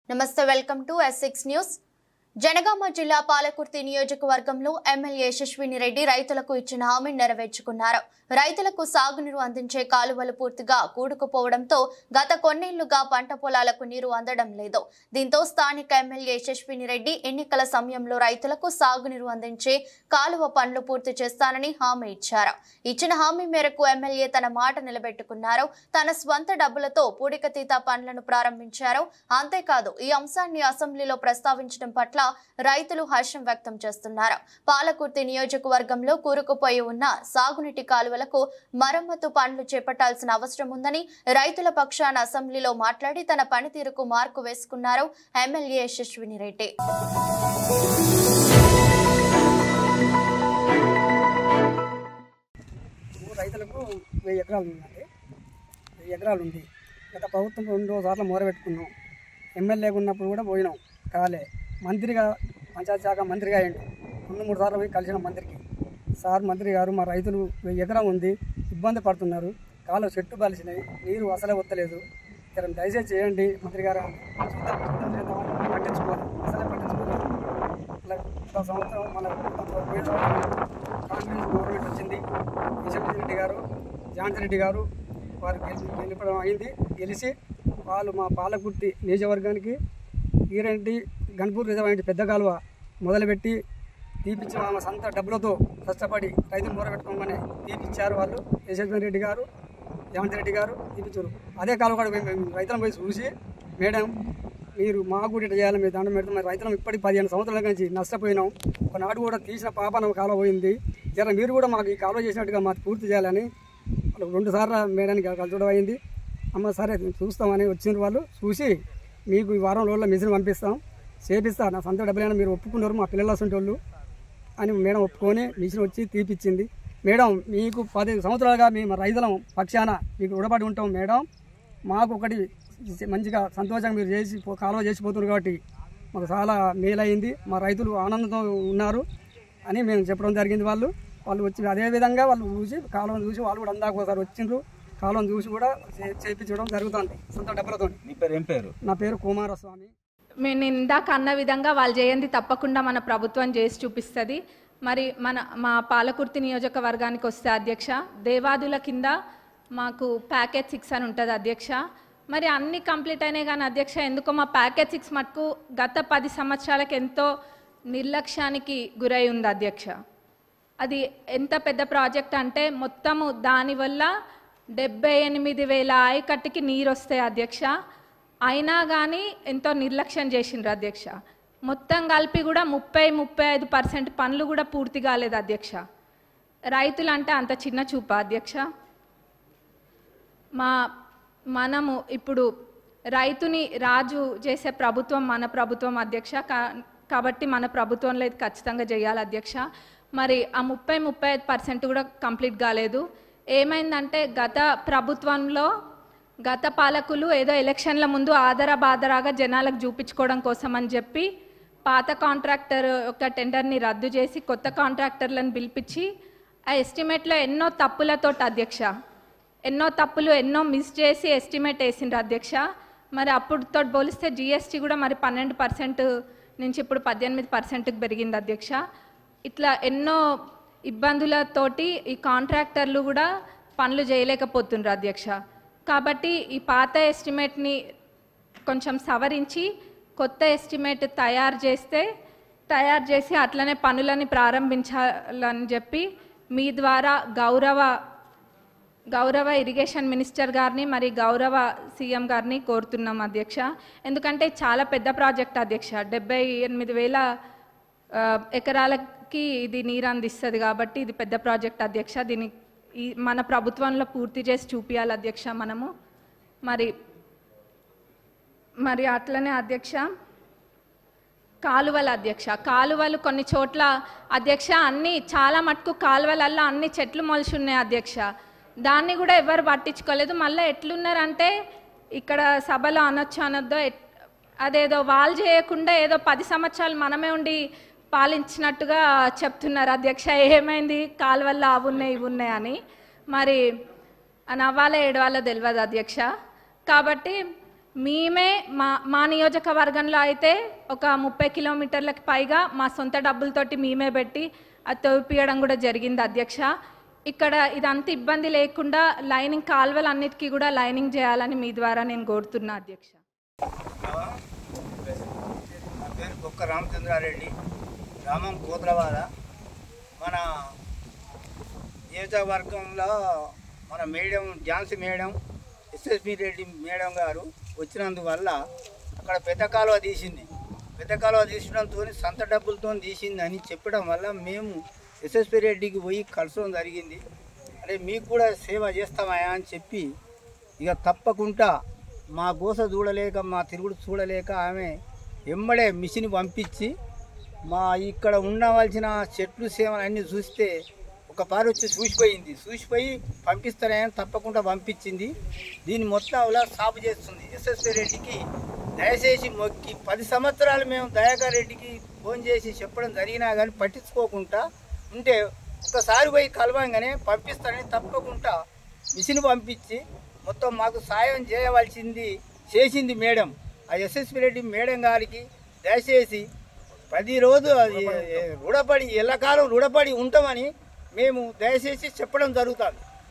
నమస్తే welcome to S6 news. Janagama జిల్లా పాలకుర్తి నియోజకవర్గంలో ఎమ్మెల్యే యశస్విని రెడ్డి రైతులకు ఇచ్చిన హామీ నెరవేర్చుకున్నారు। రైతులకు సాగునీరు అందించే కాలువలు పూర్తిగా కూడుకుపోవడంతో గత కొన్నేళ్లుగా పంట పొలాలకు నీరు అందడం లేదు। దీంతో స్థానిక ఎమ్మెల్యే యశస్విని రెడ్డి ఎన్నికల సమయంలో రైతులకు సాగునీరు అందించే కాలువ పనులు పూర్తి చేస్తానని హామీ ఇచ్చారు। ఇచ్చిన హామీ మేరకు ఎమ్మెల్యే తన మాట నిలబెట్టుకున్నారు। తన స్వంత డబ్బులతో పూడికతీత పనులను ప్రారంభించారు। అంతేకాదు ఈ అంశాన్ని అసెంబ్లీలో ప్రస్తావించడం పట్ల రైతులు హర్షం వ్యక్తం చేస్తున్నారు। పాలకుర్తి నియోజకవర్గంలో కూరుకుపోయి ఉన్న సాగునీటి కాలువలకు మరమ్మతు పనులు చేపట్టాల్సిన అవసరం ఉందని రైతుల పక్షాన అసెంబ్లీలో మాట్లాడి తన పనితీరుకు మార్కు వేసుకున్నారు ఎమ్మెల్యే యశస్విని రెడ్డి। రైతులకు 1000 ఎకరాలు ఉందండి। 1000 ఎకరాలు ఉంది। గత ప్రభుత్వం 2 సార్లు మొరబెట్టుకున్నాం। ఎమ్మెల్యేగా ఉన్నప్పుడు కూడా పోయినాం, కాలే। మంత్రిగా పంచాయతీ శాఖ మంత్రిగా అయ్యిండు, 2-3 సార్లు పోయి కలిసిన మంత్రికి, సార్ మంత్రి గారు మా రైతులు 1000 ఎకరం ఉంది, ఇబ్బంది పడుతున్నారు, కాలువ చెట్టు బలిసినాయి, నీరు అసలే వస్తలేదు, దయచేసి చేయండి మంత్రి గారు। పట్టించుకోవాలి, అసలే పట్టించుకోలేదు। గత సంవత్సరం మన కాంగ్రెస్ గవర్నమెంట్ వచ్చింది, యశస్వి రెడ్డి గారు, ఝాన్సీ రెడ్డి గారు వారు గెలిపడం అయింది। గెలిచి వాళ్ళు మా పాలకుర్తి నియోజకవర్గానికి ఈరెంటి గన్పూర్ రిజర్వాయర్ పెద్ద కాలువ మొదలుపెట్టి తీపిచ్చి వాళ్ళ సొంత డబ్బులతో కష్టపడి రైతులు మొరబెట్టుకోమని తీపిచ్చారు వాళ్ళు। యశస్వి రెడ్డి గారు, ఝాన్సీ రెడ్డి గారు తీపిచ్చారు। అదే కాలువ కూడా రైతులను పోయి చూసి, మేడం మీరు మాకు కూడా చేయాలి, మీరు దండం పెడతాం, మరి రైతులం ఇప్పటికి 15 సంవత్సరాల నుంచి నష్టపోయినాం, ఒకనాడు కూడా తీసిన పాపన కాలువ పోయింది, జర మీరు కూడా మాకు ఈ కాలువ చేసినట్టుగా మాకు పూర్తి చేయాలని 2 సార్లు మేడానికి కలచడం అయింది। అమ్మ సరే చూస్తామని వచ్చిన వాళ్ళు చూసి, మీకు ఈ వారం రోజుల్లో మిషన్ పంపిస్తాం, చేపిస్తా, నా సొంత డబ్బులైనా మీరు ఒప్పుకున్నారు, మా పిల్లల సొంటోళ్ళు అని మేడం ఒప్పుకొని మిషన్ వచ్చి తీపిచ్చింది। మేడం మీకు 15 సంవత్సరాలుగా మేము రైతులం పక్షాన మీకు రుణపడి ఉంటాం మేడం, మాకు ఒకటి మంచిగా సంతోషంగా మీరు చేసి కాలువ చేసిపోతున్నారు కాబట్టి మాకు చాలా మేలైంది, మా రైతులు ఆనందంతో ఉన్నారు అని మేము చెప్పడం జరిగింది। వాళ్ళు వచ్చి అదేవిధంగా వాళ్ళు చూసి కాలువను చూసి వాళ్ళు కూడా అందాక ఒకసారి వచ్చిండ్రు, కాలువను చూసి కూడా చేయించడం జరుగుతుంది సొంత డబ్బులతో। నీ పేరు ఏం పేరు? నా పేరు కుమారస్వామి। నేను ఇందాక అన్న విధంగా వాళ్ళు చేయండి తప్పకుండా మన ప్రభుత్వం చేసి చూపిస్తుంది। మరి మా పాలకుర్తి నియోజకవర్గానికి వస్తే అధ్యక్ష, దేవాదుల కింద మాకు ప్యాకేజ్ 6 అని ఉంటుంది అధ్యక్ష। మరి అన్నీ కంప్లీట్ అయినాయి కానీ అధ్యక్ష, ఎందుకో మా ప్యాకేజ్ 6 మటుకు గత 10 సంవత్సరాలకు ఎంతో నిర్లక్ష్యానికి గురై ఉంది అధ్యక్ష। అది ఎంత పెద్ద ప్రాజెక్ట్ అంటే మొత్తము దానివల్ల 78,000 ఆయకట్టుకి నీరు వస్తాయి అధ్యక్ష, అయినా కానీ ఎంతో నిర్లక్ష్యం చేసిండ్రు అధ్యక్ష। మొత్తం కలిపి కూడా 30-35% పనులు కూడా పూర్తి కాలేదు అధ్యక్ష। రైతులు అంటే అంత చిన్న చూప అధ్యక్ష? మనము ఇప్పుడు రైతుని రాజు చేసే ప్రభుత్వం మన ప్రభుత్వం అధ్యక్ష, కాబట్టి మన ప్రభుత్వంలో ఇది ఖచ్చితంగా చేయాలి అధ్యక్ష। మరి ఆ 30-35% కూడా కంప్లీట్ కాలేదు। ఏమైందంటే గత ప్రభుత్వంలో గత పాలకులు ఏదో ఎలక్షన్ల ముందు ఆదరాబాదరాగా జనాలకు చూపించుకోవడం కోసం అని చెప్పి పాత కాంట్రాక్టర్ యొక్క టెండర్ని రద్దు చేసి కొత్త కాంట్రాక్టర్లను పిలిపించి ఆ ఎస్టిమేట్లో ఎన్నో తప్పులతో అధ్యక్ష, ఎన్నో మిస్ చేసి ఎస్టిమేట్ వేసిండ్రు అధ్యక్ష। మరి అప్పుడుతో పోలిస్తే GST కూడా మరి 12% నుంచి ఇప్పుడు 18%కి పెరిగింది అధ్యక్ష। ఇట్లా ఎన్నో ఇబ్బందులతోటి ఈ కాంట్రాక్టర్లు కూడా పనులు చేయలేకపోతుండ్రు అధ్యక్ష। కాబట్టి ఈ పాత ఎస్టిమేట్ని కొంచెం సవరించి కొత్త ఎస్టిమేట్ తయారు చేసి అట్లనే పనులని ప్రారంభించాలని చెప్పి మీ ద్వారా గౌరవ ఇరిగేషన్ మినిస్టర్ గారిని మరి గౌరవ సీఎం గారిని కోరుతున్నాం అధ్యక్ష। ఎందుకంటే చాలా పెద్ద ప్రాజెక్ట్ అధ్యక్ష, 78,000 ఎకరాలకి ఇది నీరు అందిస్తుంది కాబట్టి ఇది పెద్ద ప్రాజెక్ట్ అధ్యక్ష। దీన్ని మన ప్రభుత్వంలో పూర్తి చేసి చూపించాలి అధ్యక్ష మనము। మరి అట్లనే అధ్యక్ష కాలువలు అధ్యక్ష, కాలువలు కొన్ని చోట్ల అధ్యక్ష అన్ని చాలా మటుకు కాలువలల్లో అన్ని చెట్లు మొలిచి ఉన్నాయి అధ్యక్ష, దాన్ని కూడా ఎవరు పట్టించుకోలేదు। మళ్ళీ ఎట్లున్నారంటే ఇక్కడ సభలో అనొద్దో అదేదో వాళ్ళు చేయకుండా ఏదో 10 సంవత్సరాలు మనమే ఉండి పాలించినట్టుగా చెప్తున్నారు అధ్యక్ష। ఏమైంది కాలువల్లో అవి ఉన్నాయి ఇవి ఉన్నాయి అని, మరి నవ్వాలో ఏడవాలో తెలియదు అధ్యక్ష। కాబట్టి మేమే మా నియోజకవర్గంలో అయితే ఒక 30 కిలోమీటర్లకి పైగా మా సొంత డబ్బులతోటి మేమే పెట్టి అది తవ్విపియడం కూడా జరిగింది అధ్యక్ష. ఇక్కడ ఇదంతా ఇబ్బంది లేకుండా లైనింగ్ కాలువలన్నిటికీ కూడా లైనింగ్ చేయాలని మీ ద్వారా నేను కోరుతున్నా అధ్యక్ష. నా పేరు బొక్క రామచంద్రారెడ్డి, గ్రామం కోతలవాడ. మన నియోజకవర్గంలో మన madam Jhansi madam, SSP Reddy madam గారు వచ్చినందువల్ల అక్కడ పెద్ద కాలువ తీసింది. పెద్ద కాలువ తీసడంతో సొంత డబ్బులతో తీసింది అని చెప్పడం వల్ల మేము ఎస్ఎస్పి రెడ్డికి పోయి కలసడం జరిగింది. అరే మీకు కూడా సేవ చేస్తామయా అని చెప్పి ఇక తప్పకుండా మా గోస చూడలేక మా తిరుగుడు చూడలేక ఆమె ఎమ్మడే మిషన్ పంపించి మా ఇక్కడ ఉండవలసిన చెట్లు సేవలు అన్నీ చూస్తే ఒక పారు వచ్చి చూసిపోయి పంపిస్తానని తప్పకుండా పంపించింది. దీన్ని మొత్తంలో సాపు చేస్తుంది. ఎస్ఎస్పి రెడ్డికి దయచేసి మొక్కి 10 సంవత్సరాలు మేము దయాకర్ రెడ్డికి ఫోన్ చేసి చెప్పడం జరిగినా కానీ పట్టించుకోకుండా ఉంటే ఒకసారి పోయి కలవంగానే పంపిస్తానని తప్పకుండా మిషన్ పంపించి మొత్తం మాకు సాయం చేసింది మేడం. ఆ ఎస్ఎస్పి రెడ్డి మేడం గారికి దయచేసి 10 రోజులు రుణపడి ఎల్లకాలం రుణపడి ఉంటామని మేము దయచేసి చెప్పడం జరుగుతుంది.